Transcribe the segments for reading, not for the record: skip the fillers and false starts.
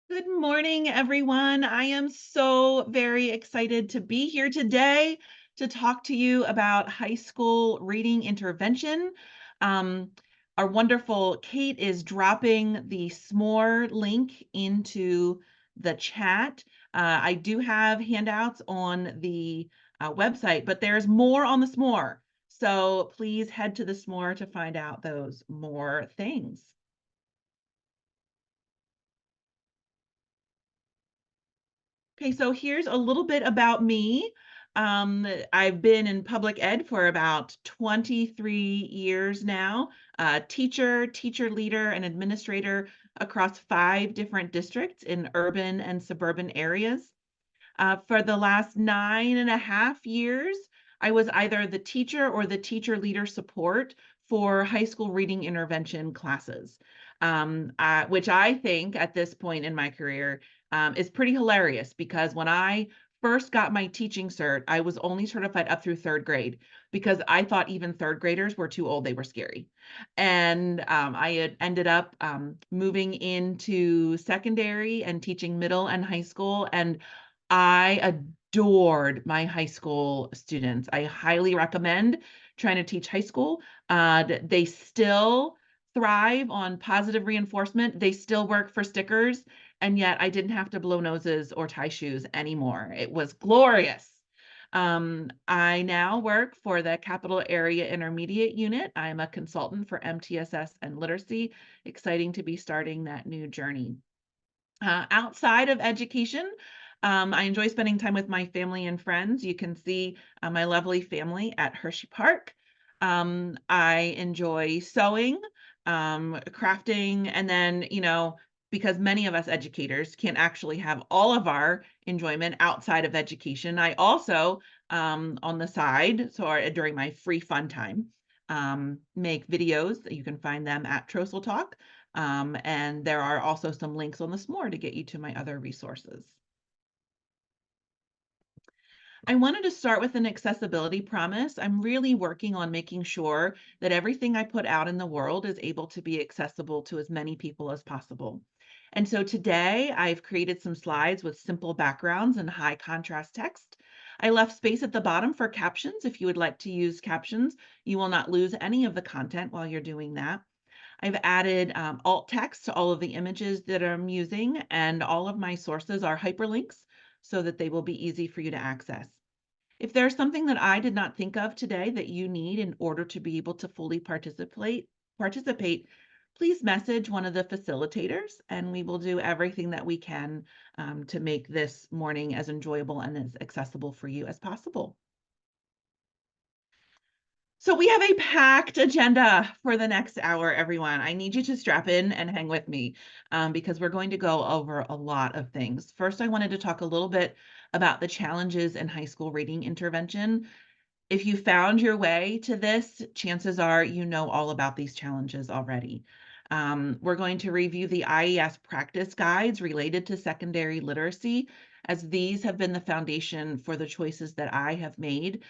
Good morning, everyone. I am so very excited to be here today to talk to you about high school reading intervention. Um, our wonderful Kate is dropping the s'more link into the chat. I do have handouts on the website, but there's more on the s'more. So please head to the s'more to find out those more things. Okay, so here's a little bit about me. I've been in public ed for about 23 years now, teacher leader, and administrator across 5 different districts in urban and suburban areas. For the last 9.5 years, I was either the teacher or the teacher leader support for high school reading intervention classes, which I think at this point in my career is pretty hilarious because when I first got my teaching cert, I was only certified up through 3rd grade because I thought even 3rd graders were too old, they were scary. And I had ended up moving into secondary and teaching middle and high school. And I adored my high school students. I highly recommend trying to teach high school. They still thrive on positive reinforcement. They still work for stickers, and yet I didn't have to blow noses or tie shoes anymore. It was glorious. I now work for the Capital Area Intermediate Unit. I'm a consultant for MTSS and literacy. Exciting to be starting that new journey. Outside of education, I enjoy spending time with my family and friends. You can see my lovely family at Hershey Park. I enjoy sewing, crafting, and then, because many of us educators can't actually have all of our enjoyment outside of education, I also, on the side, during my free fun time, make videos. You can find them at Trossel Talk. And there are also some links on the s'more to get you to my other resources. I wanted to start with an accessibility promise. I'm really working on making sure that everything I put out in the world is able to be accessible to as many people as possible. And so today I've created some slides with simple backgrounds and high contrast text. I left space at the bottom for captions. If you would like to use captions, you will not lose any of the content while you're doing that. I've added alt text to all of the images that I'm using, and all of my sources are hyperlinks so that they will be easy for you to access. If there's something that I did not think of today that you need in order to be able to fully participate, please message one of the facilitators, and we will do everything that we can to make this morning as enjoyable and as accessible for you as possible. So we have a packed agenda for the next hour, everyone. I need you to strap in and hang with me because we're going to go over a lot of things. First, I wanted to talk a little bit about the challenges in high school reading intervention. If you found your way to this, chances are you know all about these challenges already. We're going to review the IES practice guides related to secondary literacy, as these have been the foundation for the choices that I have made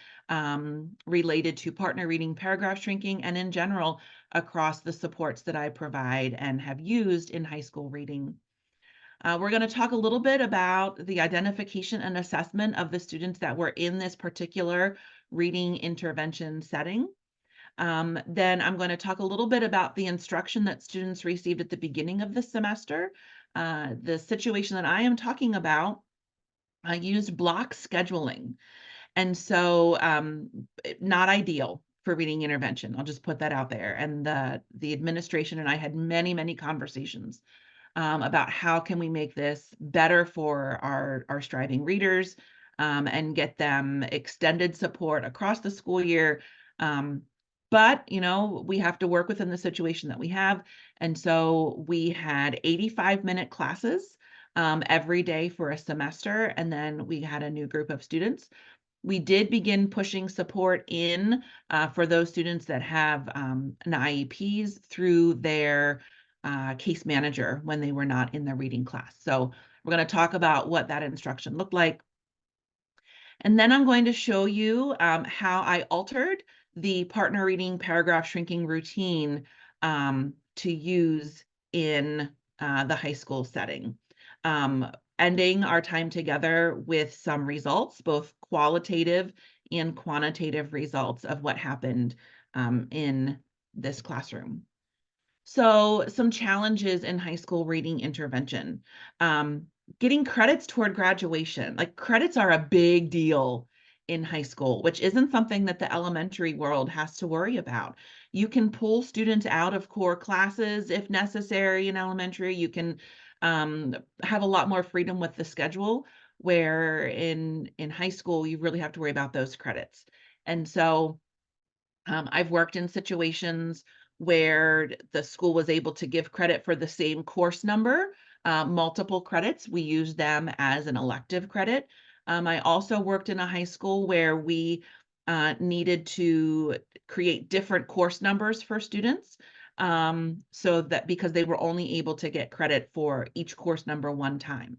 related to partner reading, paragraph shrinking, and in general across the supports that I provide and have used in high school reading. We're going to talk a little bit about the identification and assessment of the students that were in this particular reading intervention setting. Then I'm going to talk a little bit about the instruction that students received at the beginning of the semester. The situation that I am talking about, I used block scheduling. And so not ideal for reading intervention. I'll just put that out there. And the administration and I had many, many conversations about how can we make this better for our striving readers and get them extended support across the school year. But, we have to work within the situation that we have. And so we had 85-minute classes every day for a semester. And then we had a new group of students. We did begin pushing support in for those students that have an IEPs through their case manager when they were not in the reading class. So we're going to talk about what that instruction looked like. And then I'm going to show you how I altered the partner reading paragraph shrinking routine to use in the high school setting. ending our time together with some results, both qualitative and quantitative results of what happened in this classroom. So some challenges in high school reading intervention. Getting credits toward graduation. Like credits are a big deal in high school, which isn't something that the elementary world has to worry about. You can pull students out of core classes if necessary in elementary. You can have a lot more freedom with the schedule, where in high school, you really have to worry about those credits. And so I've worked in situations where the school was able to give credit for the same course number, multiple credits. We use them as an elective credit. I also worked in a high school where we needed to create different course numbers for students, so that because they were only able to get credit for each course number one time.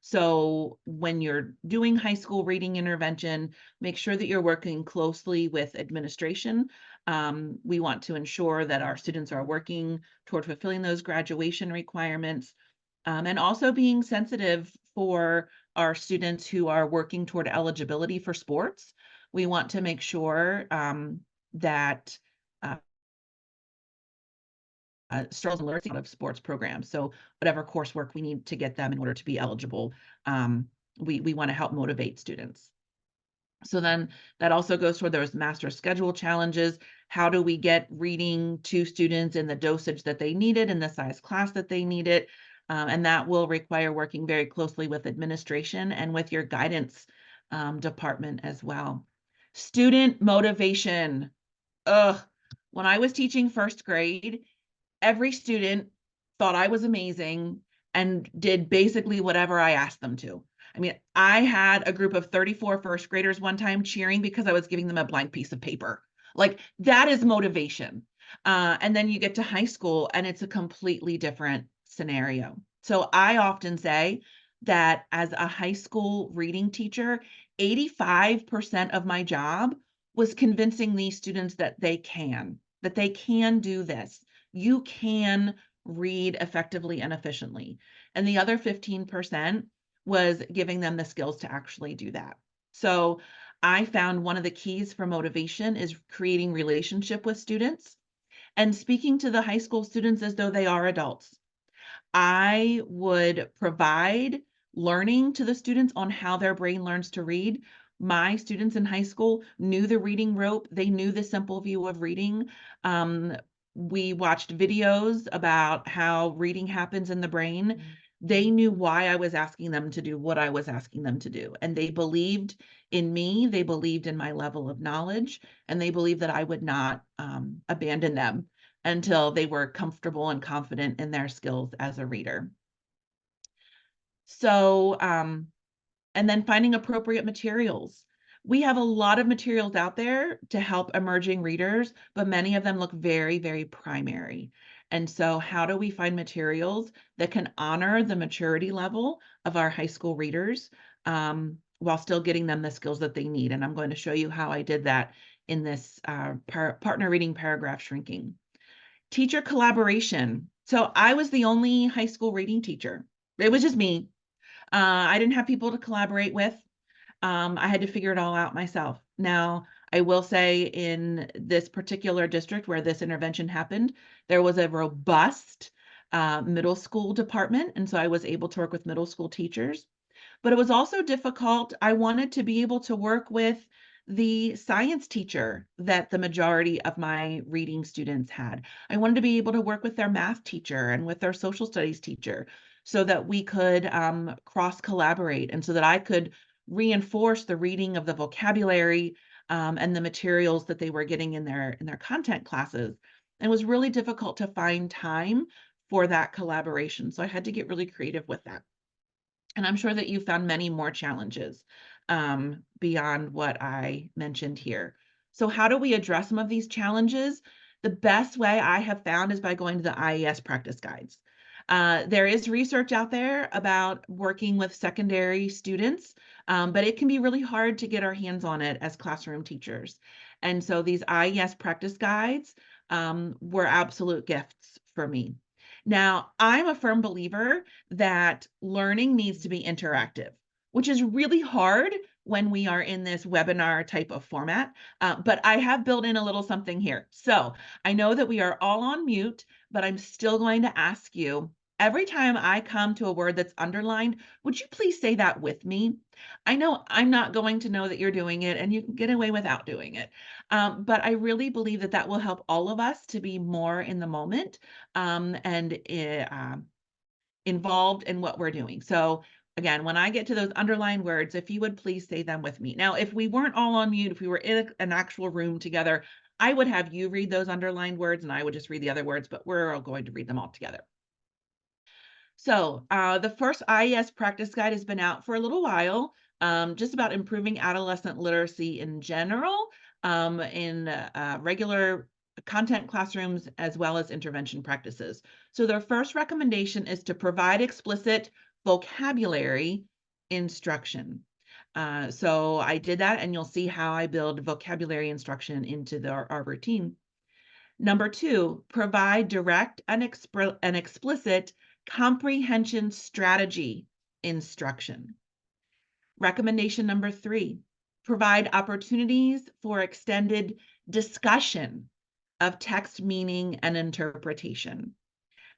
So when you're doing high school reading intervention, make sure that you're working closely with administration. We want to ensure that our students are working toward fulfilling those graduation requirements, and also being sensitive for our students who are working toward eligibility for sports. We want to make sure that strugglers and learning out of sports programs. So whatever coursework we need to get them in order to be eligible, we want to help motivate students. So then that also goes toward those master schedule challenges. How do we get reading to students in the dosage that they needed, in the size class that they needed? And that will require working very closely with administration and with your guidance department as well. Student motivation. Ugh. When I was teaching first grade, every student thought I was amazing and did basically whatever I asked them to. I mean, I had a group of 34 first graders one time cheering because I was giving them a blank piece of paper. Like that is motivation. And then you get to high school and it's a completely different scenario. So I often say that as a high school reading teacher, 85% of my job was convincing these students that they can do this. You can read effectively and efficiently. And the other 15% was giving them the skills to actually do that. So I found one of the keys for motivation is creating relationship with students and speaking to the high school students as though they are adults. I would provide learning to the students on how their brain learns to read. My students in high school knew the reading rope. They knew the simple view of reading. We watched videos about how reading happens in the brain. They knew why I was asking them to do what I was asking them to do. And they believed in me. They believed in my level of knowledge. And they believed that I would not abandon them until they were comfortable and confident in their skills as a reader. So, and then finding appropriate materials. We have a lot of materials out there to help emerging readers, but many of them look very, very primary. And so how do we find materials that can honor the maturity level of our high school readers while still getting them the skills that they need? And I'm going to show you how I did that in this partner reading paragraph shrinking. Teacher collaboration. So I was the only high school reading teacher. It was just me. I didn't have people to collaborate with. I had to figure it all out myself. Now, I will say in this particular district where this intervention happened, there was a robust middle school department. And so I was able to work with middle school teachers. But it was also difficult. I wanted to be able to work with the science teacher that the majority of my reading students had. I wanted to be able to work with their math teacher and with their social studies teacher so that we could cross collaborate and so that I could reinforce the reading of the vocabulary and the materials that they were getting in their content classes. And it was really difficult to find time for that collaboration. So I had to get really creative with that. And I'm sure that you found many more challenges beyond what I mentioned here. So how do we address some of these challenges? The best way I have found is by going to the IES practice guides. There is research out there about working with secondary students, but it can be really hard to get our hands on it as classroom teachers. And so these IES practice guides were absolute gifts for me. Now, I'm a firm believer that learning needs to be interactive, which is really hard when we are in this webinar type of format, but I have built in a little something here. So I know that we are all on mute, but I'm still going to ask you, every time I come to a word that's underlined, would you please say that with me? I know I'm not going to know that you're doing it, and you can get away without doing it. But I really believe that that will help all of us to be more in the moment and involved in what we're doing. So again, when I get to those underlined words, if you would please say them with me. Now, if we weren't all on mute, if we were in an actual room together, I would have you read those underlined words and I would just read the other words, but we're all going to read them all together. So the first IES practice guide has been out for a little while, just about improving adolescent literacy in general, in regular content classrooms as well as intervention practices. So their first recommendation is to provide explicit vocabulary instruction. So I did that, and you'll see how I build vocabulary instruction into our routine. Number 2, provide direct and explicit comprehension strategy instruction. Recommendation number 3, provide opportunities for extended discussion of text meaning and interpretation.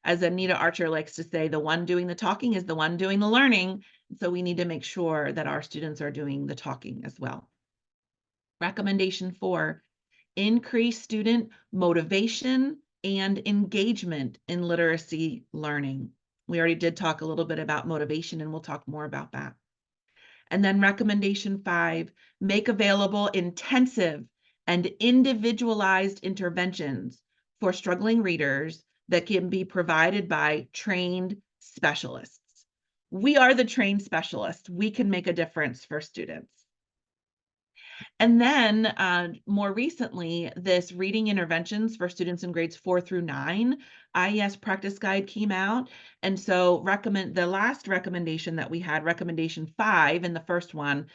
As Anita Archer likes to say, the one doing the talking is the one doing the learning. So we need to make sure that our students are doing the talking as well. Recommendation 4, increase student motivation and engagement in literacy learning. We already did talk a little bit about motivation, and we'll talk more about that. And then recommendation 5, make available intensive and individualized interventions for struggling readers that can be provided by trained specialists. We are the trained specialists. We can make a difference for students. And then more recently, this reading interventions for students in grades 4 through 9 IES practice guide came out. And so the last recommendation that we had, recommendation 5 in the first one,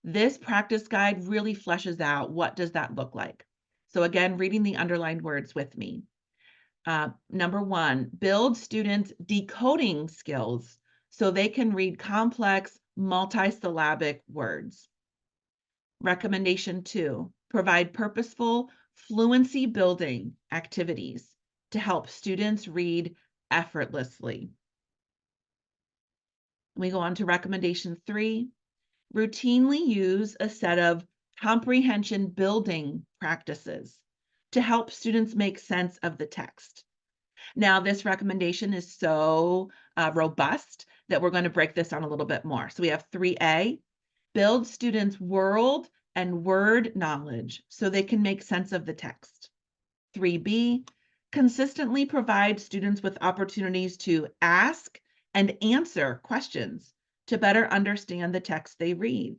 this practice guide really fleshes out what does that look like. So again, reading the underlined words with me. Number 1, build students' decoding skills so they can read complex multisyllabic words. Recommendation 2, provide purposeful fluency building activities to help students read effortlessly. We go on to recommendation 3, routinely use a set of comprehension building practices to help students make sense of the text. Now, this recommendation is so robust that we're going to break this down a little bit more. So we have 3A, build students' world and word knowledge so they can make sense of the text. 3B, consistently provide students with opportunities to ask and answer questions to better understand the text they read.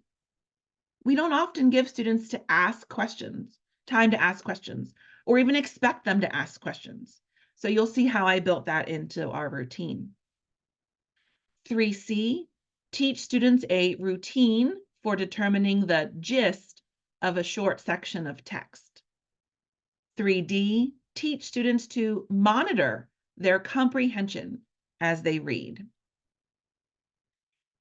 We don't often give students to ask questions, time to ask questions, or even expect them to ask questions. So you'll see how I built that into our routine. 3C, teach students a routine for determining the gist of a short section of text. 3D, teach students to monitor their comprehension as they read.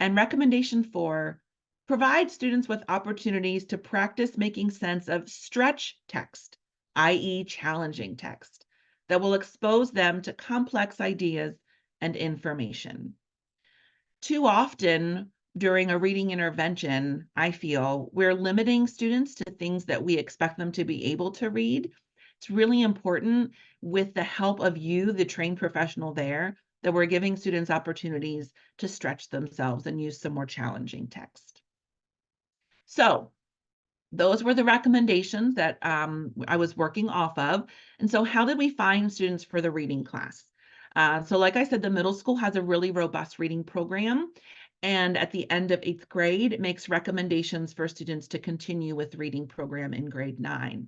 And recommendation 4, provide students with opportunities to practice making sense of stretch text, i.e. challenging text, that will expose them to complex ideas and information. Too often during a reading intervention, I feel we're limiting students to things that we expect them to be able to read. It's really important, with the help of you, the trained professional there, that we're giving students opportunities to stretch themselves and use some more challenging text. So those were the recommendations that I was working off of. And so how did we find students for the reading class? So like I said, the middle school has a really robust reading program. And at the end of 8th grade, it makes recommendations for students to continue with reading program in grade 9.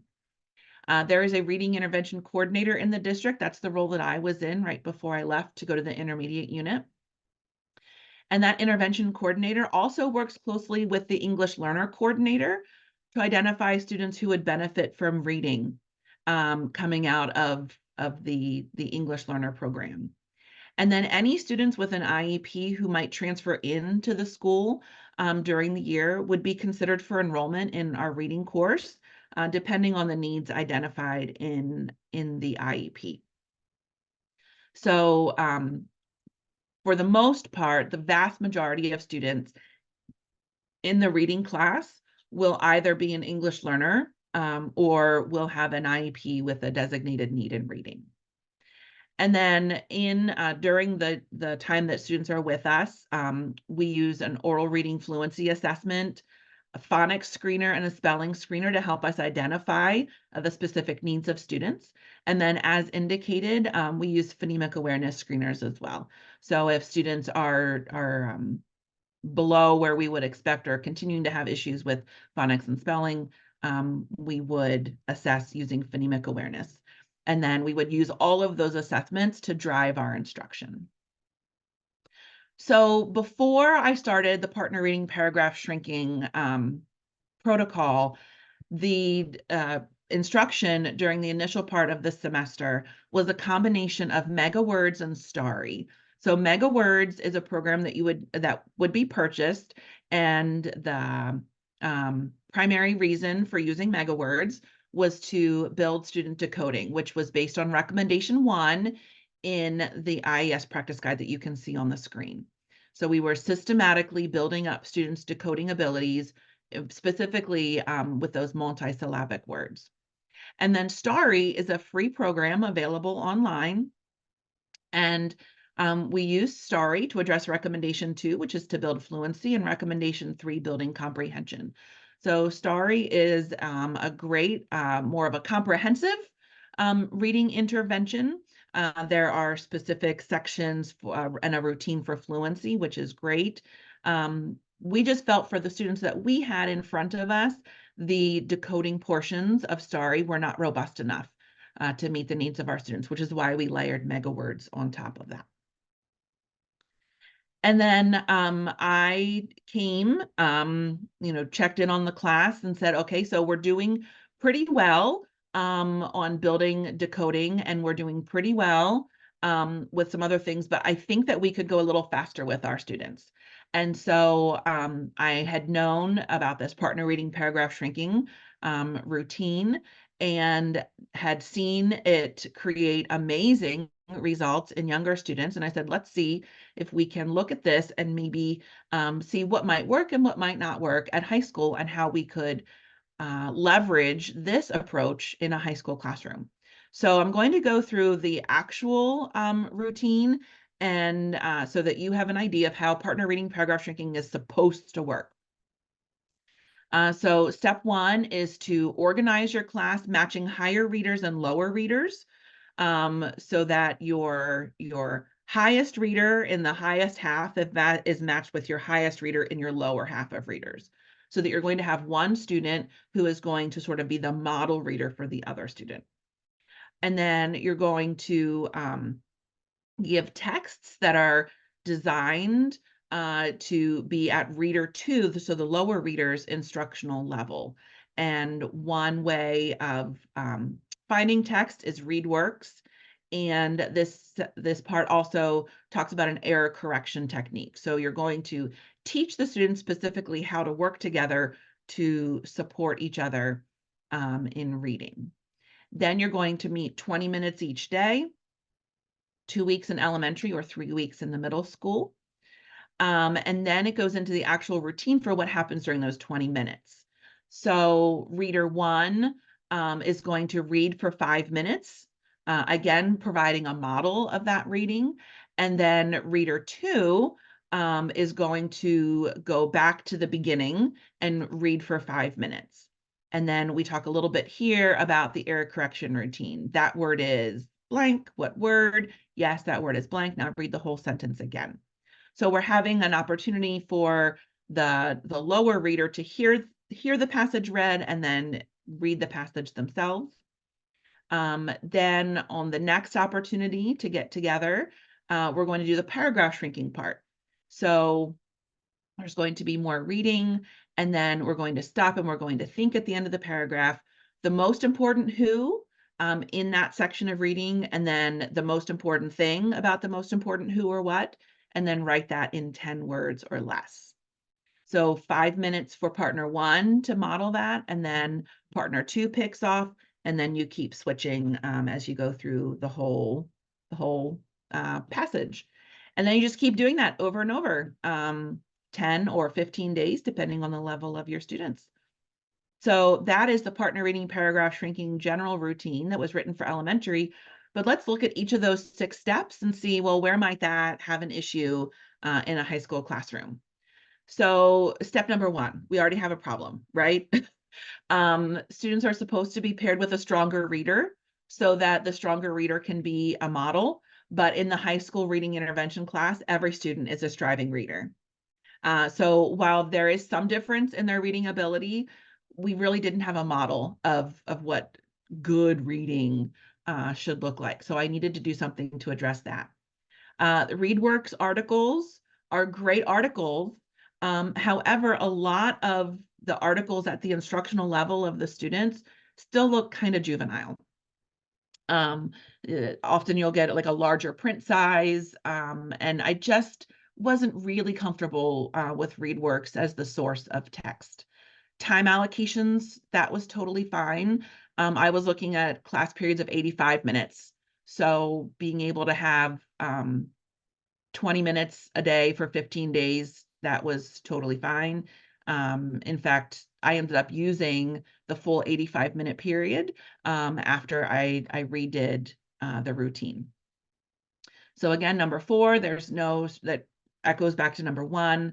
There is a reading intervention coordinator in the district. That's the role that I was in right before I left to go to the intermediate unit. And that intervention coordinator also works closely with the English learner coordinator to identify students who would benefit from reading coming out of the English learner program. And then any students with an IEP who might transfer into the school during the year would be considered for enrollment in our reading course, depending on the needs identified in the IEP. So for the most part, the vast majority of students in the reading class will either be an English learner or will have an IEP with a designated need in reading. And then during the time that students are with us, we use an oral reading fluency assessment, a phonics screener, and a spelling screener to help us identify the specific needs of students. And then as indicated, we use phonemic awareness screeners as well. So if students are below where we would expect or continuing to have issues with phonics and spelling, we would assess using phonemic awareness. And then we would use all of those assessments to drive our instruction. So before I started the partner reading paragraph shrinking protocol, the instruction during the initial part of the semester was a combination of MegaWords and Starry. So MegaWords is a program that would be purchased, and the primary reason for using MegaWords was to build student decoding, which was based on recommendation 1 in the IES practice guide that you can see on the screen. So we were systematically building up students' decoding abilities, specifically with those multisyllabic words. And then Starry is a free program available online. And we use Starry to address recommendation 2, which is to build fluency, and recommendation 3, building comprehension. So Starry is a great, more of a comprehensive reading intervention. There are specific sections and a routine for fluency, which is great. We just felt for the students that we had in front of us, the decoding portions of Starry were not robust enough to meet the needs of our students, which is why we layered MegaWords on top of that. And then I came, checked in on the class and said, okay, so we're doing pretty well on building decoding, and we're doing pretty well with some other things, but I think that we could go a little faster with our students. And so I had known about this partner reading paragraph shrinking routine and had seen it create amazing results in younger students. And I said, let's see if we can look at this and maybe see what might work and what might not work at high school, and how we could leverage this approach in a high school classroom. So I'm going to go through the actual routine, and so that you have an idea of how partner reading paragraph shrinking is supposed to work. So step 1 is to organize your class, matching higher readers and lower readers, so that your highest reader in the highest half, if that is matched with your highest reader in your lower half of readers, so that you're going to have one student who is going to sort of be the model reader for the other student. And then you're going to give texts that are designed to be at reader 2, so the lower reader's instructional level. And one way of finding text is ReadWorks. And this part also talks about an error correction technique. So you're going to teach the students specifically how to work together to support each other in reading. Then you're going to meet 20 minutes each day, 2 weeks in elementary or 3 weeks in the middle school. And then it goes into the actual routine for what happens during those 20 minutes. So reader 1 is going to read for 5 minutes, again, providing a model of that reading. And then reader 2 is going to go back to the beginning and read for 5 minutes. And then we talk a little bit here about the error correction routine. That word is blank. What word? Yes, that word is blank. Now read the whole sentence again. So we're having an opportunity for the lower reader to hear the passage read and then read the passage themselves. Then on the next opportunity to get together, we're going to do the paragraph shrinking part. So there's going to be more reading, and then we're going to stop and we're going to think at the end of the paragraph. The most important who in that section of reading, and then the most important thing about the most important who or what, and then write that in 10 words or less. So 5 minutes for partner 1 to model that, and then partner 2 picks off, and then you keep switching as you go through the whole passage. And then you just keep doing that over and over, 10 or 15 days, depending on the level of your students. So that is the partner reading paragraph shrinking general routine that was written for elementary. But let's look at each of those 6 steps and see, well, where might that have an issue in a high school classroom? So step number 1, we already have a problem, right? Students are supposed to be paired with a stronger reader so that the stronger reader can be a model. But in the high school reading intervention class, every student is a striving reader. So while there is some difference in their reading ability, we really didn't have a model of what good reading should look like. So I needed to do something to address that. The ReadWorks articles are great articles. However, a lot of the articles at the instructional level of the students still look kind of juvenile. Often you'll get like a larger print size, and I just wasn't really comfortable with ReadWorks as the source of text. Time allocations, that was totally fine. I was looking at class periods of 85 minutes. So being able to have 20 minutes a day for 15 days, that was totally fine. In fact, I ended up using the full 85-minute period after I redid the routine. So again, number 4, that echoes back to number 1.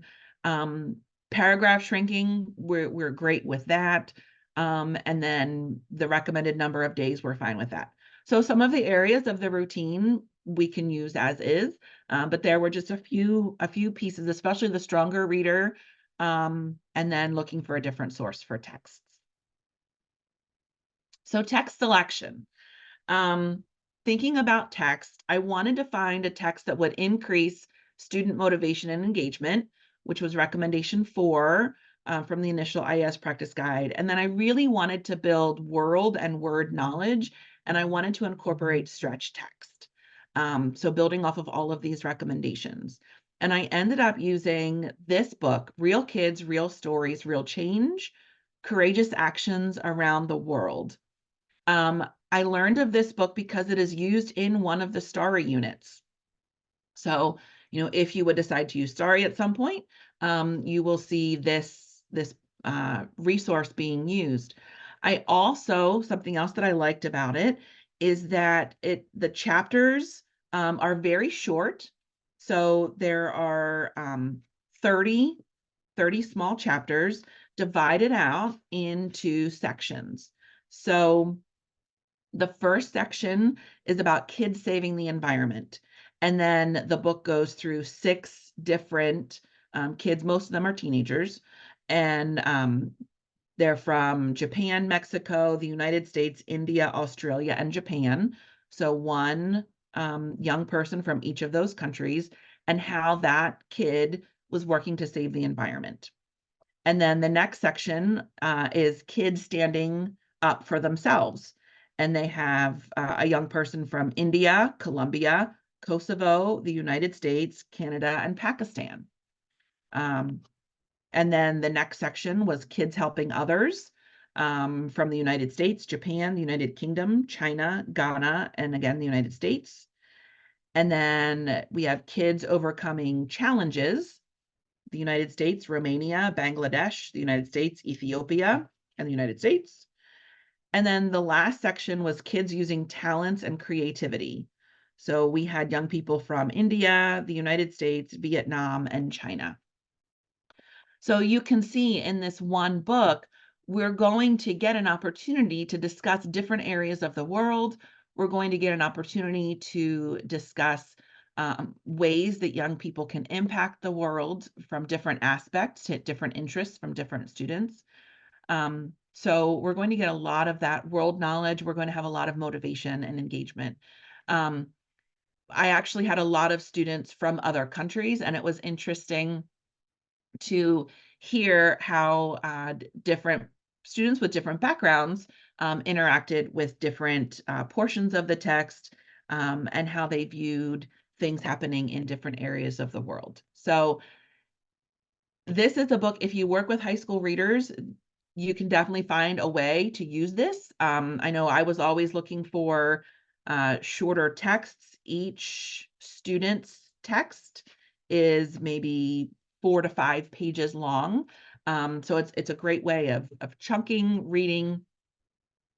Paragraph shrinking, we're great with that. And then the recommended number of days, we're fine with that. So some of the areas of the routine we can use as is, but there were just a few pieces, especially the stronger reader, and then looking for a different source for texts. So text selection. Thinking about text, I wanted to find a text that would increase student motivation and engagement, which was recommendation 4 from the initial IES practice guide. And then I really wanted to build world and word knowledge, and I wanted to incorporate stretch text. So building off of all of these recommendations. And I ended up using this book, Real Kids, Real Stories, Real Change, Courageous Actions Around the World. I learned of this book because it is used in one of the STARI units. So, if you would decide to use STARI at some point, you will see this resource being used. Something else that I liked about it is that the chapters are very short. So there are 30 small chapters divided out into sections. So the first section is about kids saving the environment. And then the book goes through 6 different kids. Most of them are teenagers. And they're from Japan, Mexico, the United States, India, Australia, and Japan. So one young person from each of those countries, and how that kid was working to save the environment. And then the next section is kids standing up for themselves. And they have a young person from India, Colombia, Kosovo, the United States, Canada, and Pakistan. And then the next section was kids helping others from the United States, Japan, the United Kingdom, China, Ghana, and again, the United States. And then we have kids overcoming challenges, the United States, Romania, Bangladesh, the United States, Ethiopia, and the United States. And then the last section was kids using talents and creativity. So we had young people from India, the United States, Vietnam, and China. So you can see in this one book, we're going to get an opportunity to discuss different areas of the world. We're going to get an opportunity to discuss ways that young people can impact the world from different aspects, to different interests from different students. So we're going to get a lot of that world knowledge. We're going to have a lot of motivation and engagement. I actually had a lot of students from other countries, and it was interesting to hear how different students with different backgrounds interacted with different portions of the text, and how they viewed things happening in different areas of the world. So this is a book, if you work with high school readers, you can definitely find a way to use this. I know I was always looking for shorter texts. Each student's text is maybe 4 to 5 pages long. So it's a great way of chunking reading,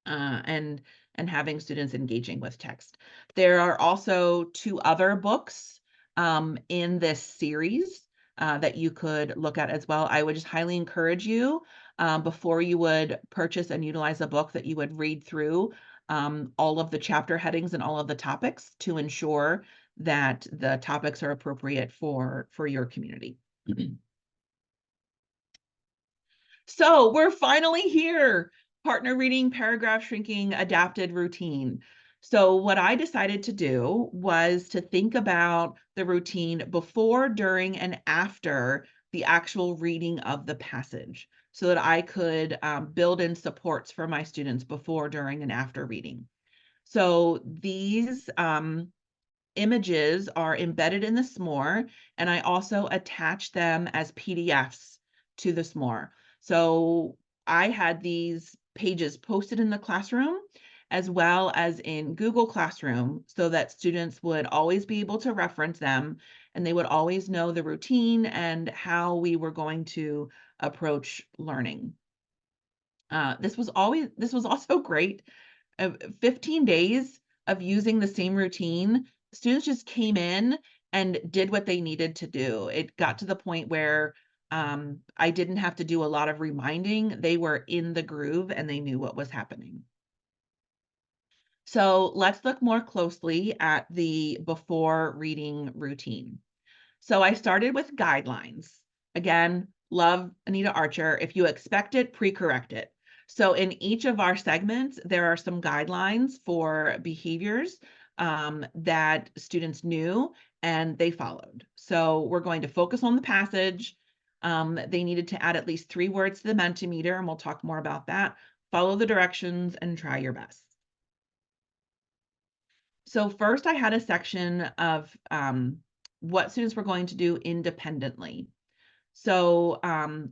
and having students engaging with text. There are also 2 other books in this series that you could look at as well. I would just highly encourage you, before you would purchase and utilize a book, that you would read through all of the chapter headings and all of the topics to ensure that the topics are appropriate for your community. So we're finally here. Partner reading, paragraph shrinking, adapted routine. So what I decided to do was to think about the routine before, during, and after the actual reading of the passage, so that I could build in supports for my students before, during, and after reading. So these images are embedded in the SMORE, and I also attach them as PDFs to the SMORE. So I had these pages posted in the classroom as well as in Google Classroom, so that students would always be able to reference them, and they would always know the routine and how we were going to approach learning. This was also great. 15 days of using the same routine, students just came in and did what they needed to do. It got to the point where I didn't have to do a lot of reminding. They were in the groove and they knew what was happening. So let's look more closely at the before reading routine. So I started with guidelines. Again, love Anita Archer. If you expect it, pre-correct it. So in each of our segments, there are some guidelines for behaviors that students knew and they followed. So we're going to focus on the passage. They needed to add at least 3 words to the Mentimeter, and we'll talk more about that. Follow the directions and try your best. So first I had a section of what students were going to do independently. So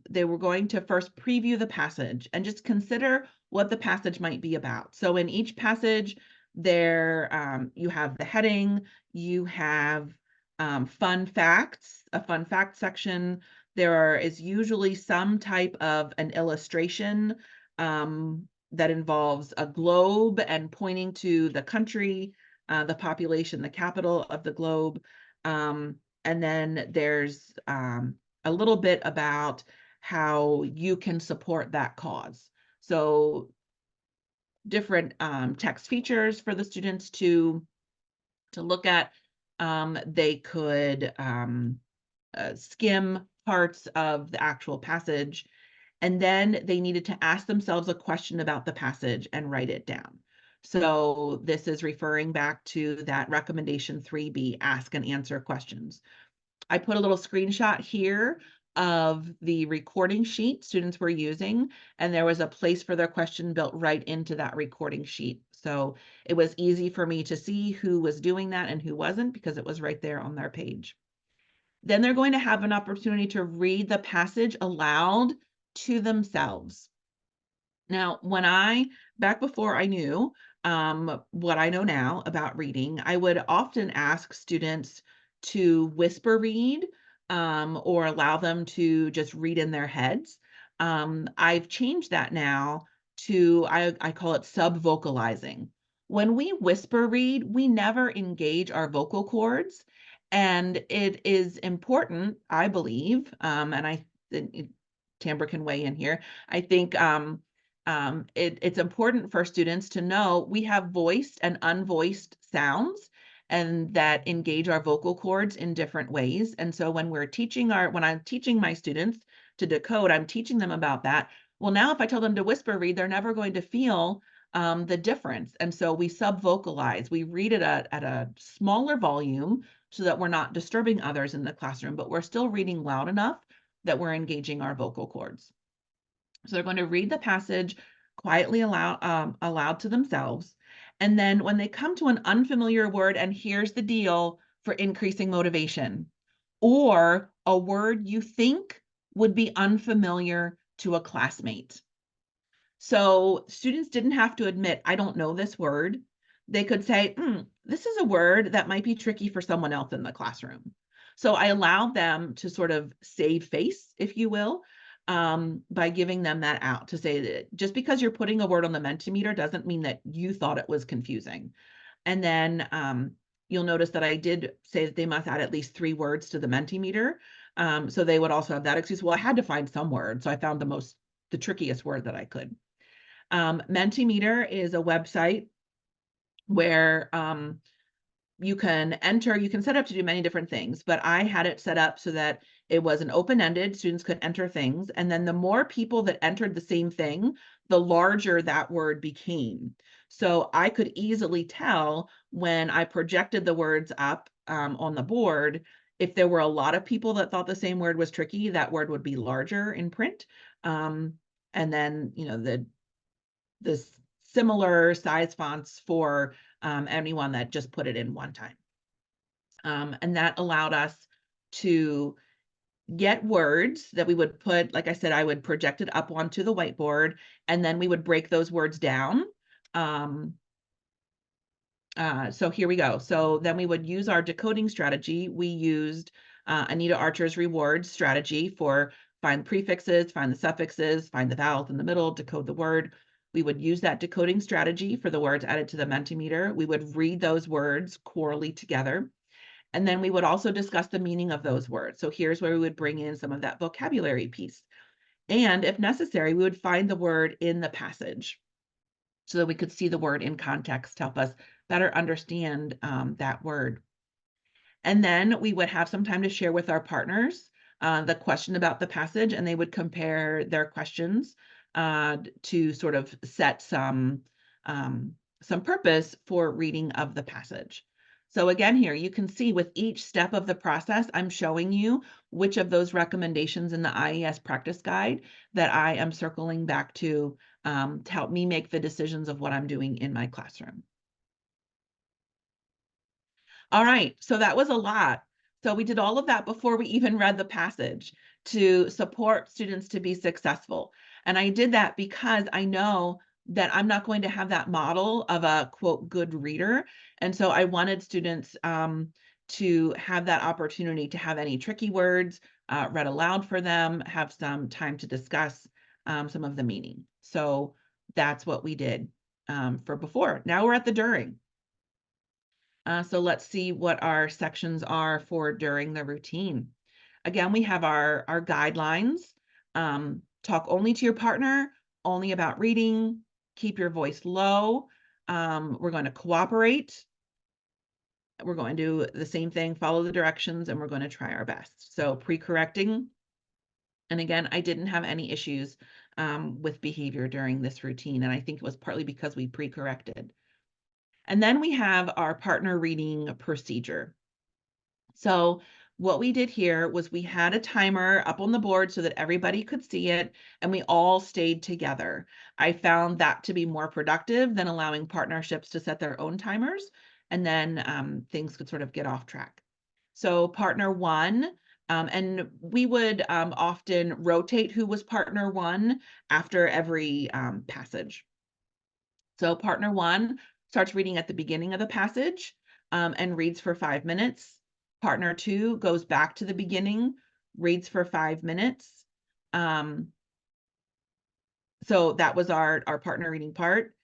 they were going to first preview the passage and just consider what the passage might be about. So in each passage, there you have the heading, you have fun facts, a fun fact section. There is usually some type of an illustration that involves a globe and pointing to the country, the population, the capital of the globe. And then there's a little bit about how you can support that cause. So different text features for the students to look at. They could skim parts of the actual passage, and then they needed to ask themselves a question about the passage and write it down. So this is referring back to that recommendation 3B, ask and answer questions. I put a little screenshot here of the recording sheet students were using, and there was a place for their question built right into that recording sheet. So it was easy for me to see who was doing that and who wasn't, because it was right there on their page. Then they're going to have an opportunity to read the passage aloud to themselves. Now, back before I knew what I know now about reading, I would often ask students to whisper read, or allow them to just read in their heads. I've changed that now to, I call it sub-vocalizing. When we whisper read, we never engage our vocal cords. And it is important, I believe, Tambra can weigh in here. I think it's important for students to know we have voiced and unvoiced sounds, and that engage our vocal cords in different ways. And so when I'm teaching my students to decode, I'm teaching them about that. Well, now if I tell them to whisper read, they're never going to feel the difference. And so we sub-vocalize. We read it at a smaller volume so that we're not disturbing others in the classroom, but we're still reading loud enough that we're engaging our vocal cords. So they're going to read the passage quietly aloud to themselves. And then when they come to an unfamiliar word, and here's the deal for increasing motivation, or a word you think would be unfamiliar to a classmate. So students didn't have to admit, I don't know this word. They could say, this is a word that might be tricky for someone else in the classroom. So I allowed them to sort of save face, if you will, by giving them that out to say that just because you're putting a word on the Mentimeter doesn't mean that you thought it was confusing. And then you'll notice that I did say that they must add at least 3 words to the Mentimeter. So they would also have that excuse. Well, I had to find some word, so I found the trickiest word that I could. Mentimeter is a website where you can set up to do many different things, but I had it set up so that it was an open-ended, students could enter things, and then the more people that entered the same thing, the larger that word became. So I could easily tell when I projected the words up on the board, if there were a lot of people that thought the same word was tricky, that word would be larger in print. And then, the similar size fonts for anyone that just put it in one time. And that allowed us to get words that we would put, like I said, I would project it up onto the whiteboard, and then we would break those words down. So here we go. So then we would use our decoding strategy. We used Anita Archer's reward strategy for find prefixes, find the suffixes, find the vowels in the middle, decode the word. We would use that decoding strategy for the words added to the Mentimeter. We would read those words chorally together. And then we would also discuss the meaning of those words. So here's where we would bring in some of that vocabulary piece. And if necessary, we would find the word in the passage so that we could see the word in context to help us better understand that word. And then we would have some time to share with our partners the question about the passage, and they would compare their questions to sort of set some purpose for reading of the passage. So again, here you can see with each step of the process, I'm showing you which of those recommendations in the IES practice guide that I am circling back to help me make the decisions of what I'm doing in my classroom. All right, so that was a lot. So we did all of that before we even read the passage to support students to be successful. And I did that because I know that I'm not going to have that model of a quote good reader. And so I wanted students to have that opportunity to have any tricky words read aloud for them, have some time to discuss some of the meaning. So that's what we did for before. Now we're at the during. So let's see what our sections are for during the routine. Again, we have our guidelines. Talk only to your partner, only about reading, keep your voice low. We're going to cooperate. We're going to do the same thing, follow the directions, and we're going to try our best. So pre-correcting. And again, I didn't have any issues with behavior during this routine. And I think it was partly because we pre-corrected. And then we have our partner reading procedure. So what we did here was we had a timer up on the board so that everybody could see it, and we all stayed together. I found that to be more productive than allowing partnerships to set their own timers, and then things could sort of get off track. So partner one, and we would often rotate who was partner one after every passage. So partner one starts reading at the beginning of the passage and reads for 5 minutes. Partner two goes back to the beginning, reads for 5 minutes. So that was our partner reading part.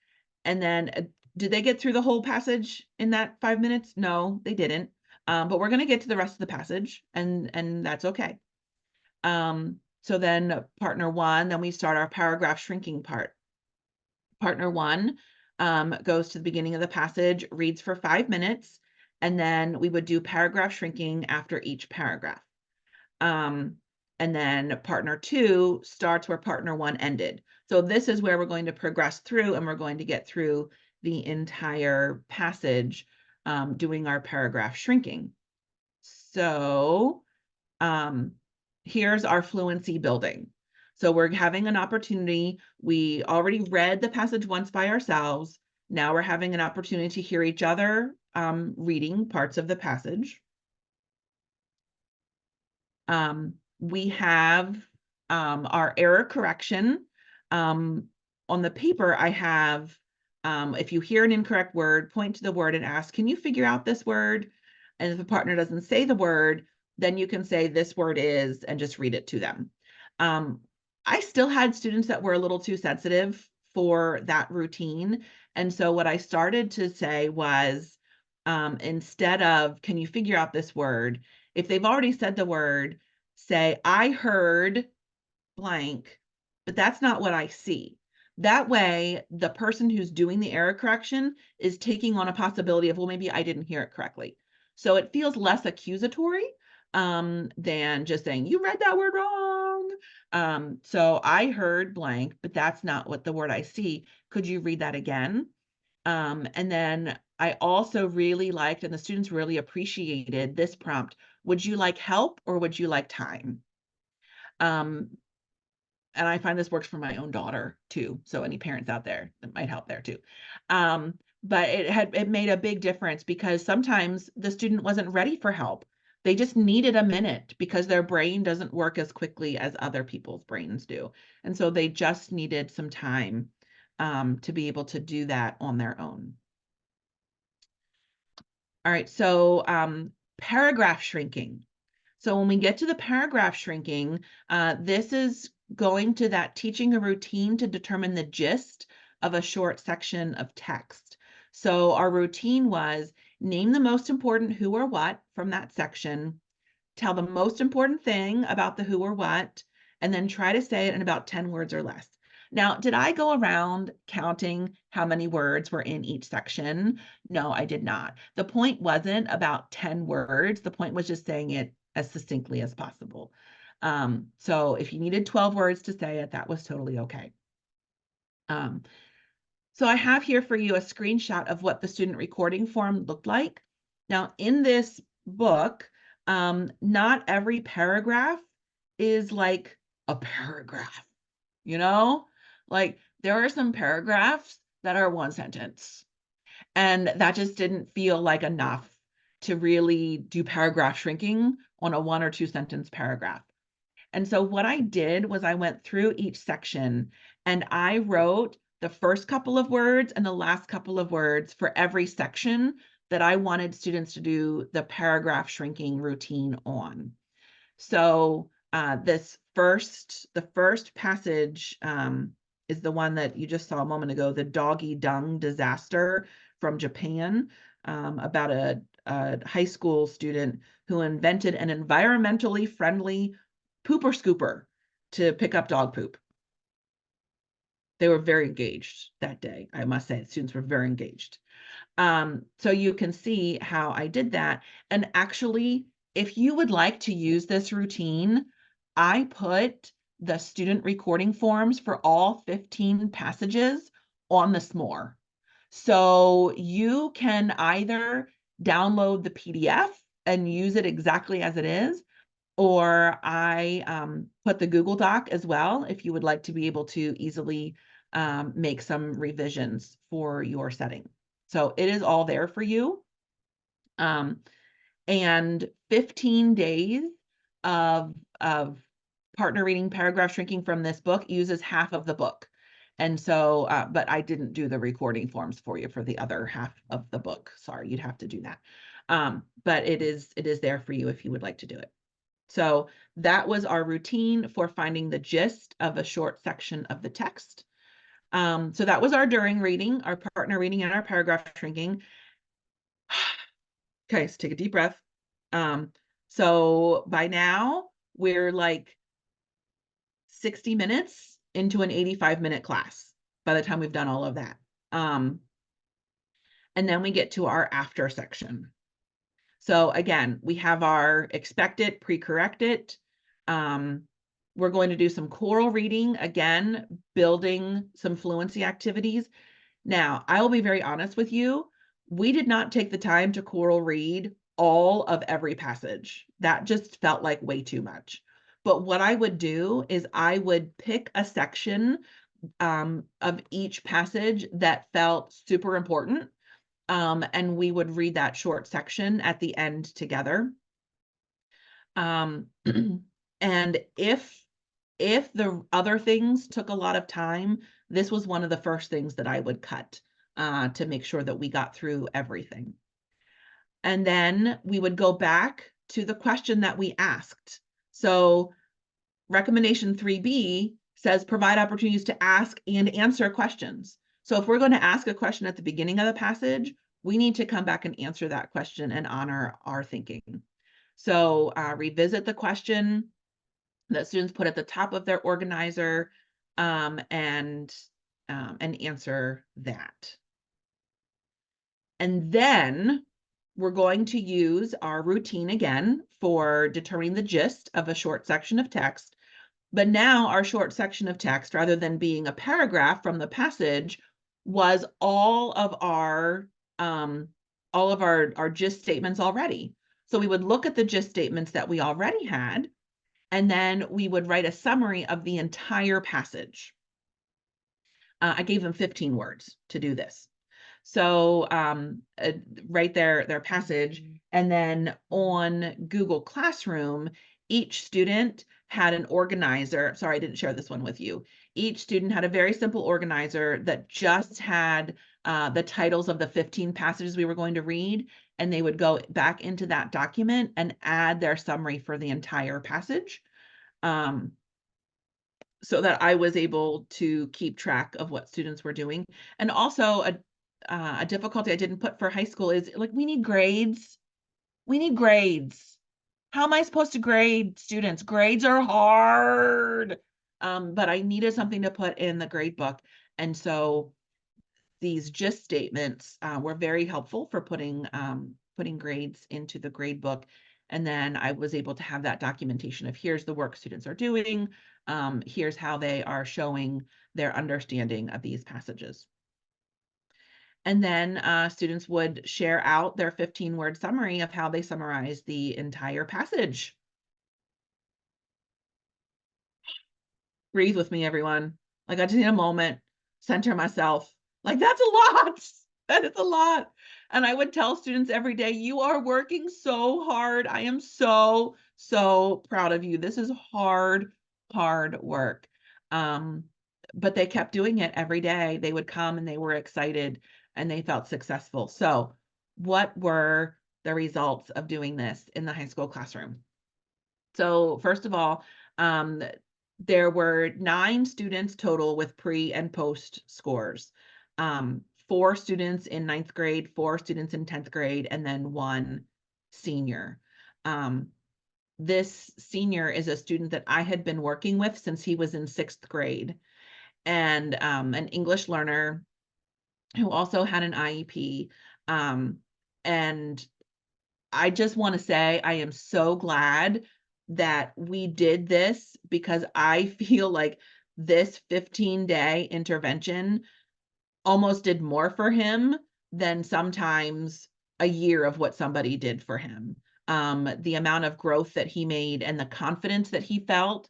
And then did they get through the whole passage in that 5 minutes? No, they didn't. But we're going to get to the rest of the passage, and that's okay. So then partner one, then we start our paragraph shrinking part. Partner one goes to the beginning of the passage, reads for 5 minutes, and then we would do paragraph shrinking after each paragraph. And then partner two starts where partner one ended. So this is where we're going to progress through, and we're going to get through the entire passage doing our paragraph shrinking. So here's our fluency building. So we're having an opportunity. We already read the passage once by ourselves. Now we're having an opportunity to hear each other reading parts of the passage. We have our error correction. On the paper, I have, if you hear an incorrect word, point to the word and ask, can you figure out this word? And if the partner doesn't say the word, then you can say this word is, and just read it to them. I still had students that were a little too sensitive for that routine. And so what I started to say was, instead of, can you figure out this word? If they've already said the word, say, I heard blank, but that's not what I see. That way, the person who's doing the error correction is taking on a possibility of, well, maybe I didn't hear it correctly. So it feels less accusatory than just saying, you read that word wrong. So I heard blank, but that's not what the word I see. Could you read that again? And then I also really liked, and the students really appreciated this prompt. Would you like help or would you like time? And I find this works for my own daughter too. So any parents out there, that might help there too. But it made a big difference because sometimes the student wasn't ready for help. They just needed a minute because their brain doesn't work as quickly as other people's brains do. And so they just needed some time to be able to do that on their own. All right, so paragraph shrinking. So when we get to the paragraph shrinking, this is going to that teaching a routine to determine the gist of a short section of text. So our routine was name the most important who or what from that section, tell the most important thing about the who or what, and then try to say it in about 10 words or less. Now, did I go around counting how many words were in each section? No, I did not. The point wasn't about 10 words. The point was just saying it as succinctly as possible. So if you needed 12 words to say it, that was totally okay. So I have here for you a screenshot of what the student recording form looked like. Now, in this book, not every paragraph is like a paragraph, you know? Like there are some paragraphs that are one sentence, and that just didn't feel like enough to really do paragraph shrinking on a 1 or 2 sentence paragraph. And so what I did was I went through each section and I wrote the first couple of words and the last couple of words for every section that I wanted students to do the paragraph shrinking routine on. So the first passage is the one that you just saw a moment ago, the doggy dung disaster from Japan, about a high school student who invented an environmentally friendly pooper scooper to pick up dog poop. They were very engaged that day. I must say, the students were very engaged. So you can see how I did that. And actually, if you would like to use this routine, I put the student recording forms for all 15 passages on the S'more. So you can either download the PDF and use it exactly as it is, or I put the Google Doc as well if you would like to be able to easily make some revisions for your setting. So it is all there for you. And 15 days of partner reading paragraph shrinking from this book uses half of the book. And so, but I didn't do the recording forms for you for the other half of the book. Sorry, you'd have to do that. But it is there for you if you would like to do it. So that was our routine for finding the gist of a short section of the text. So that was our during reading, our partner reading, and our paragraph shrinking. Okay, so take a deep breath. So by now we're like 60 minutes into an 85-minute class by the time we've done all of that. And then we get to our after section. So again, we have our expect it, pre-correct it. We're going to do some choral reading, again, building some fluency activities. Now, I will be very honest with you. We did not take the time to choral read all of every passage. That just felt like way too much. But what I would do is I would pick a section of each passage that felt super important. And we would read that short section at the end together. Um, and if the other things took a lot of time, this was one of the first things that I would cut to make sure that we got through everything. And then we would go back to the question that we asked. So recommendation 3B says provide opportunities to ask and answer questions. So if we're going to ask a question at the beginning of the passage, we need to come back and answer that question and honor our thinking. So revisit the question that students put at the top of their organizer and answer that. And then we're going to use our routine again for determining the gist of a short section of text. But now our short section of text, rather than being a paragraph from the passage, was all of our gist statements already. So we would look at the gist statements that we already had, and then we would write a summary of the entire passage. I gave them 15 words to do this. So write their passage, and then on Google Classroom, each student had an organizer. Sorry, I didn't share this one with you. Each student had a very simple organizer that just had the titles of the 15 passages we were going to read, and they would go back into that document and add their summary for the entire passage. So that I was able to keep track of what students were doing. And also a difficulty I didn't put for high school is like, we need grades. We need grades. How am I supposed to grade students? Grades are hard. But I needed something to put in the grade book. And so these gist statements were very helpful for putting grades into the grade book. And then I was able to have that documentation of here's the work students are doing, here's how they are showing their understanding of these passages. And then students would share out their 15-word summary of how they summarize the entire passage. Breathe with me, everyone. Like, I just need a moment, center myself. Like, that's a lot. That is a lot. And I would tell students every day, you are working so hard. I am so, so proud of you. This is hard, hard work. But they kept doing it every day. They would come and they were excited and they felt successful. So what were the results of doing this in the high school classroom? So first of all, there were 9 students total with pre and post scores. 4 students in 9th grade, 4 students in 10th grade, and then 1 senior. This senior is a student that I had been working with since he was in 6th grade, and an English learner who also had an IEP. And I just want to say I am so glad that we did this, because I feel like this 15-day intervention almost did more for him than sometimes a year of what somebody did for him. The amount of growth that he made and the confidence that he felt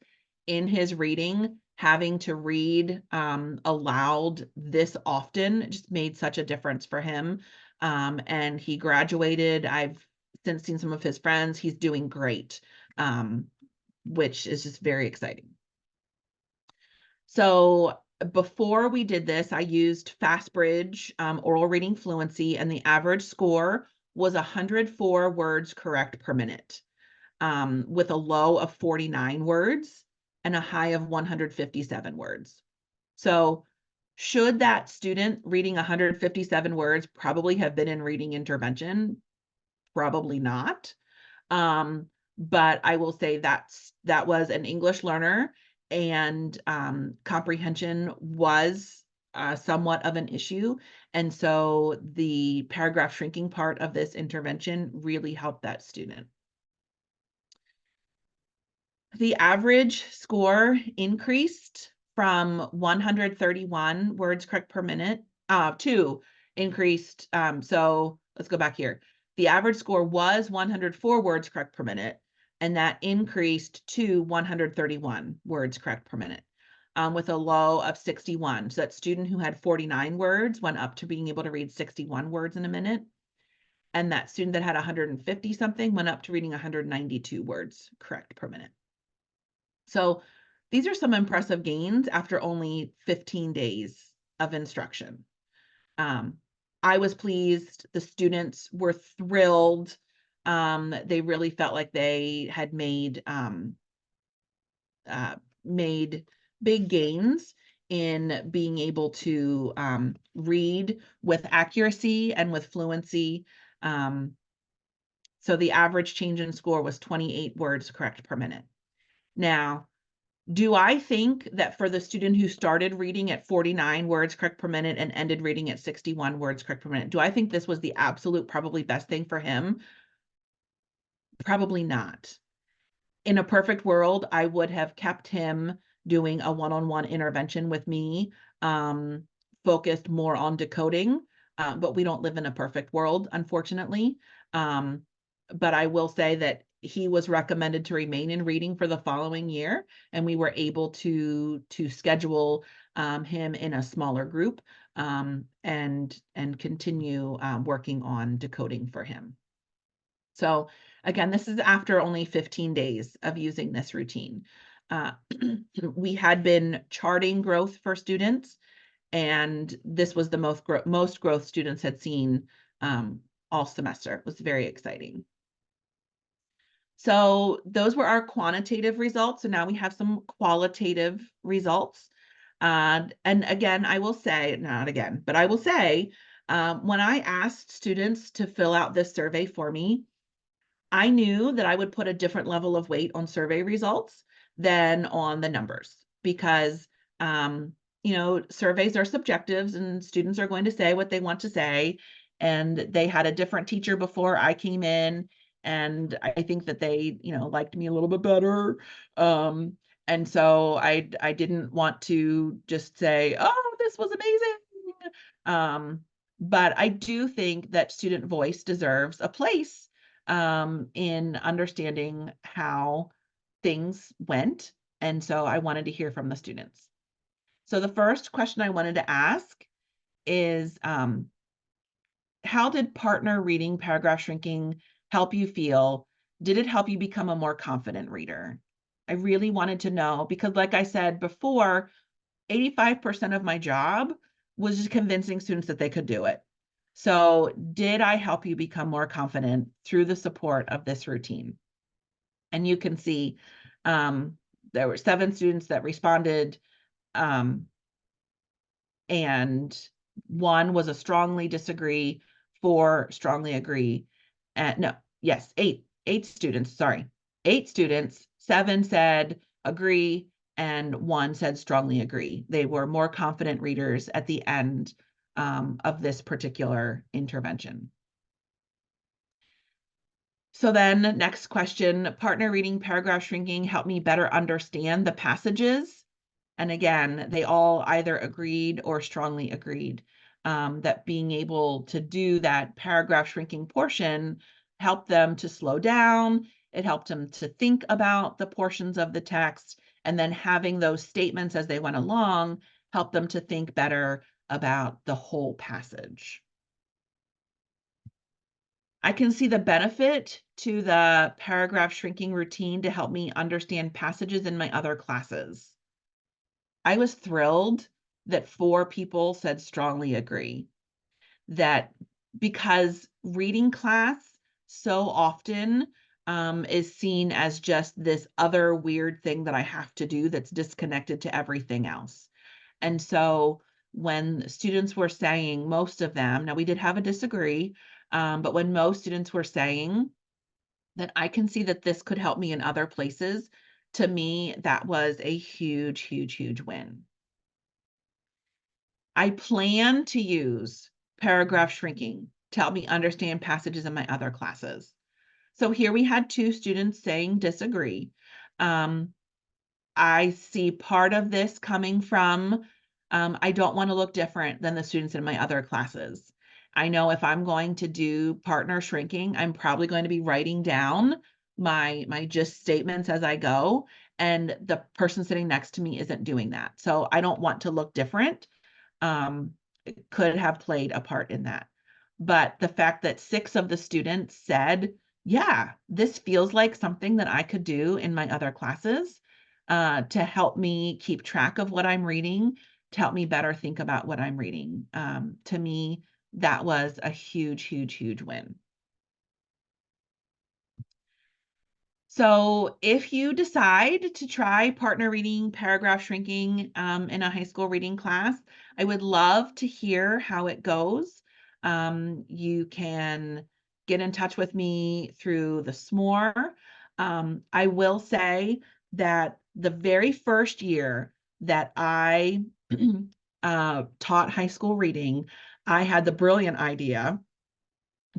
in his reading, having to read aloud this often, just made such a difference for him. And he graduated. I've since seen some of his friends. He's doing great, which is just very exciting. So before we did this, I used FastBridge oral reading fluency, and the average score was 104 words correct per minute, with a low of 49 words and a high of 157 words. So should that student reading 157 words probably have been in reading intervention? Probably not. But I will say that was an English learner, and comprehension was somewhat of an issue. And so the paragraph shrinking part of this intervention really helped that student. The average score increased from 131 words correct per minute to increased. So let's go back here. The average score was 104 words correct per minute. and that increased to 131 words correct per minute, with a low of 61. So that student who had 49 words went up to being able to read 61 words in a minute. And that student that had 150 something went up to reading 192 words correct per minute. So these are some impressive gains after only 15 days of instruction. I was pleased. The students were thrilled. They really felt like they had made big gains in being able to read with accuracy and with fluency. So the average change in score was 28 words correct per minute. Now, do I think that for the student who started reading at 49 words correct per minute and ended reading at 61 words correct per minute, do I think this was the absolute probably best thing for him? Probably not. In a perfect world, I would have kept him doing a one-on-one intervention with me, focused more on decoding, but we don't live in a perfect world, unfortunately. But I will say that he was recommended to remain in reading for the following year, and we were able to schedule him in a smaller group, and continue working on decoding for him. So again, this is after only 15 days of using this routine. We had been charting growth for students, and this was the most growth students had seen all semester. It was very exciting. So those were our quantitative results. So now we have some qualitative results. And again, I will say, not again, but I will say, when I asked students to fill out this survey for me, I knew that I would put a different level of weight on survey results than on the numbers because, surveys are subjectives and students are going to say what they want to say. And they had a different teacher before I came in. And I think that they, liked me a little bit better. And so I didn't want to just say, oh, this was amazing. But I do think that student voice deserves a place in understanding how things went. And so I wanted to hear from the students. So the first question I wanted to ask is, how did partner reading paragraph shrinking help you feel? Did it help you become a more confident reader? I really wanted to know because, like I said before, 85% of my job was just convincing students that they could do it. So did I help you become more confident through the support of this routine? And you can see there were 7 students that responded, and 1 was a strongly disagree, 4 strongly agree. Eight students, sorry. 8 students, 7 said agree, and 1 said strongly agree. They were more confident readers at the end of this particular intervention. So then next question, partner reading paragraph shrinking helped me better understand the passages. And again, they all either agreed or strongly agreed that being able to do that paragraph shrinking portion helped them to slow down. It helped them to think about the portions of the text, and then having those statements as they went along helped them to think better about the whole passage. I can see the benefit to the paragraph shrinking routine to help me understand passages in my other classes. I was thrilled that 4 people said strongly agree. That because reading class so often is seen as just this other weird thing that I have to do that's disconnected to everything else. And so when students were saying, most of them, now we did have a disagree, but when most students were saying that I can see that this could help me in other places, to me, that was a huge, huge, huge win. I plan to use paragraph shrinking to help me understand passages in my other classes. So here we had 2 students saying disagree. I see part of this coming from, I don't want to look different than the students in my other classes. I know if I'm going to do partner shrinking, I'm probably going to be writing down my just statements as I go, and the person sitting next to me isn't doing that. So I don't want to look different. It could have played a part in that. But the fact that 6 of the students said, yeah, this feels like something that I could do in my other classes, to help me keep track of what I'm reading, to help me better think about what I'm reading. To me, that was a huge, huge, huge win. So if you decide to try partner reading, paragraph shrinking, in a high school reading class, I would love to hear how it goes. You can get in touch with me through the SMORE. I will say that the very first year that I taught high school reading, I had the brilliant idea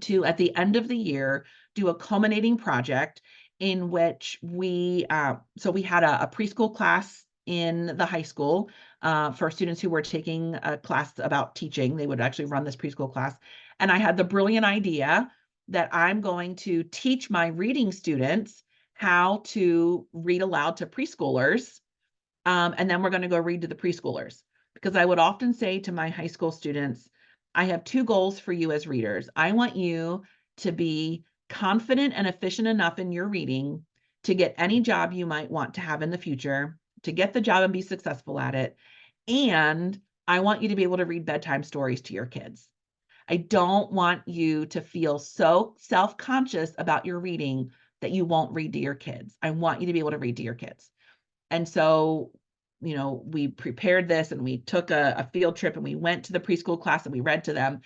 to, at the end of the year, do a culminating project in which we had a preschool class in the high school, for students who were taking a class about teaching. They would actually run this preschool class. And I had the brilliant idea that I'm going to teach my reading students how to read aloud to preschoolers, and then we're going to go read to the preschoolers. Because I would often say to my high school students, I have 2 goals for you as readers. I want you to be confident and efficient enough in your reading to get any job you might want to have in the future, to get the job and be successful at it. And I want you to be able to read bedtime stories to your kids. I don't want you to feel so self-conscious about your reading that you won't read to your kids. I want you to be able to read to your kids. And so, we prepared this and we took a field trip and we went to the preschool class and we read to them.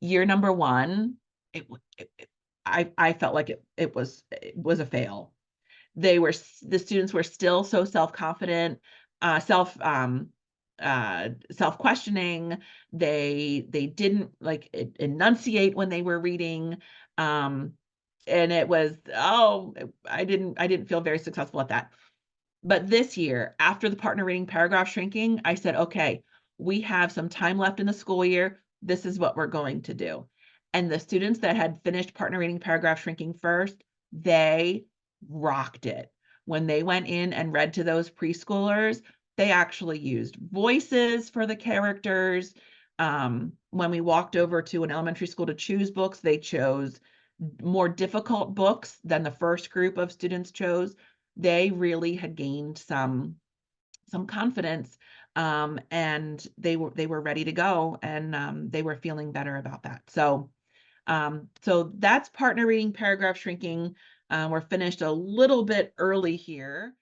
Year number 1, I felt like it was a fail. The students were still so self-confident, self-questioning. They didn't like enunciate when they were reading. And it was, I didn't feel very successful at that. But this year, after the partner reading paragraph shrinking, I said, okay, we have some time left in the school year. This is what we're going to do. And the students that had finished partner reading paragraph shrinking first, they rocked it. When they went in and read to those preschoolers, they actually used voices for the characters. When we walked over to an elementary school to choose books, they chose more difficult books than the first group of students chose. They really had gained some confidence, and they were ready to go, and they were feeling better about that. So that's partner reading, paragraph shrinking. We're finished a little bit early here.